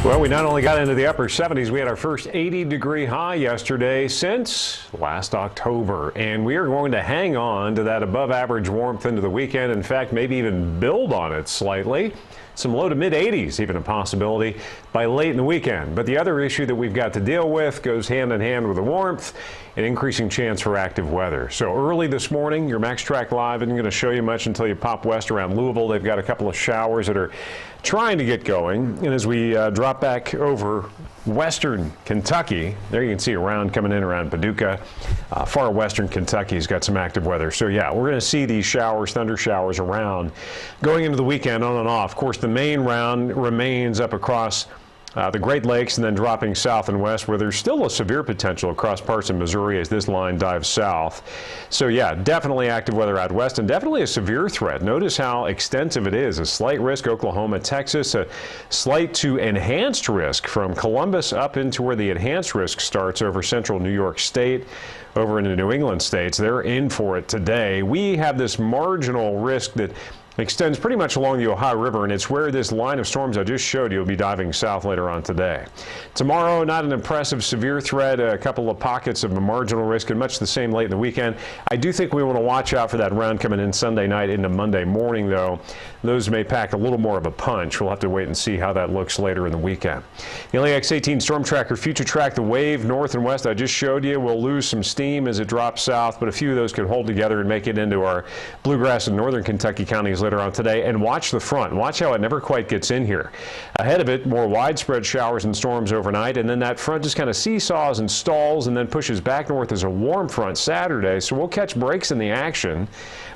Well, we not only got into the upper 70s, we had our first 80-degree high yesterday since last October, and we are going to hang on to that above-average warmth into the weekend. In fact, maybe even build on it slightly. Some low to mid-80s, even a possibility by late in the weekend. But the other issue that we've got to deal with goes hand in hand with the warmth, an increasing chance for active weather. So early this morning, your MAXTRACK Live isn't going to show you much until you pop west around Louisville. They've got a couple of showers that are trying to get going. And as we drop back over western Kentucky, there you can see a round coming in around Paducah. Far western Kentucky's got some active weather. So yeah, we're going to see these showers, thunder showers around going into the weekend on and off. Of course, the main round remains up across the Great Lakes and then dropping south and west, where there's still a severe potential across parts of Missouri as this line dives south. So yeah, definitely active weather out west and definitely a severe threat. Notice how extensive it is. A slight risk Oklahoma, Texas, a slight to enhanced risk from Columbus up into where the enhanced risk starts over central New York State, over into New England states. They're in for it today. We have this marginal risk that extends pretty much along the Ohio River, and it's where this line of storms I just showed you will be diving south later on today. Tomorrow, not an impressive severe threat, a couple of pockets of a marginal risk, and much the same late in the weekend. I do think we want to watch out for that round coming in Sunday night into Monday morning, though. Those may pack a little more of a punch. We'll have to wait and see how that looks later in the weekend. The LAX-18 Storm Tracker FUTURETRACK, the wave north and west I just showed you will lose some steam as it drops south, but a few of those could hold together and make it into our bluegrass and northern Kentucky counties later on today. And watch the front. Watch how it never quite gets in here. Ahead of it, more widespread showers and storms overnight, and then that front just kind of seesaws and stalls and then pushes back north as a warm front Saturday. So we'll catch breaks in the action,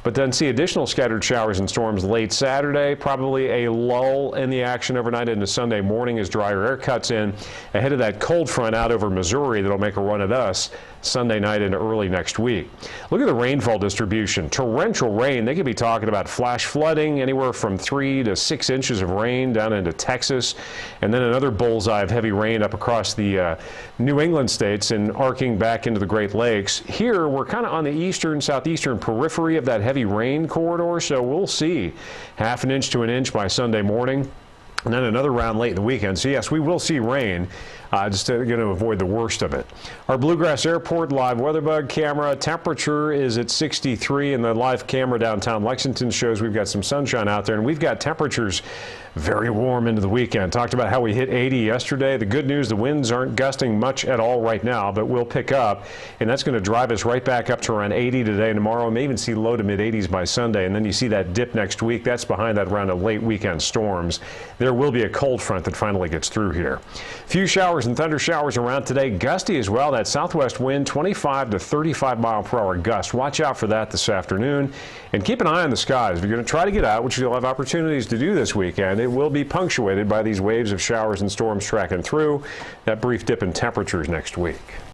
but then see additional scattered showers and storms late Saturday. Probably a lull in the action overnight into Sunday morning as drier air cuts in ahead of that cold front out over Missouri that'll make a run at us Sunday night into early next week. Look at the rainfall distribution. Torrential rain. They could be talking about flash flooding, anywhere from 3 to 6 inches of rain down into Texas, and then another bullseye of heavy rain up across the New England states and arcing back into the Great Lakes. Here, we're kind of on the eastern, southeastern periphery of that heavy rain corridor, so we'll see half an inch to an inch by Sunday morning. And then another round late in the weekend. So yes, we will see rain, just going to avoid the worst of it. Our Bluegrass Airport live weather bug camera temperature is at 63, and the live camera downtown Lexington shows we've got some sunshine out there, and we've got temperatures very warm into the weekend. Talked about how we hit 80 yesterday. The good news, the winds aren't gusting much at all right now, but will pick up, and that's going to drive us right back up to around 80 today and tomorrow. May even see low to mid 80s by Sunday, and then you see that dip next week. That's behind that round of late weekend storms. There will be a cold front that finally gets through here. Few showers and thunder showers around today. Gusty as well. That southwest wind, 25 to 35 mile per hour gust. Watch out for that this afternoon, and keep an eye on the skies. If you're going to try to get out, which you'll have opportunities to do this weekend, it will be punctuated by these waves of showers and storms tracking through. That brief dip in temperatures next week.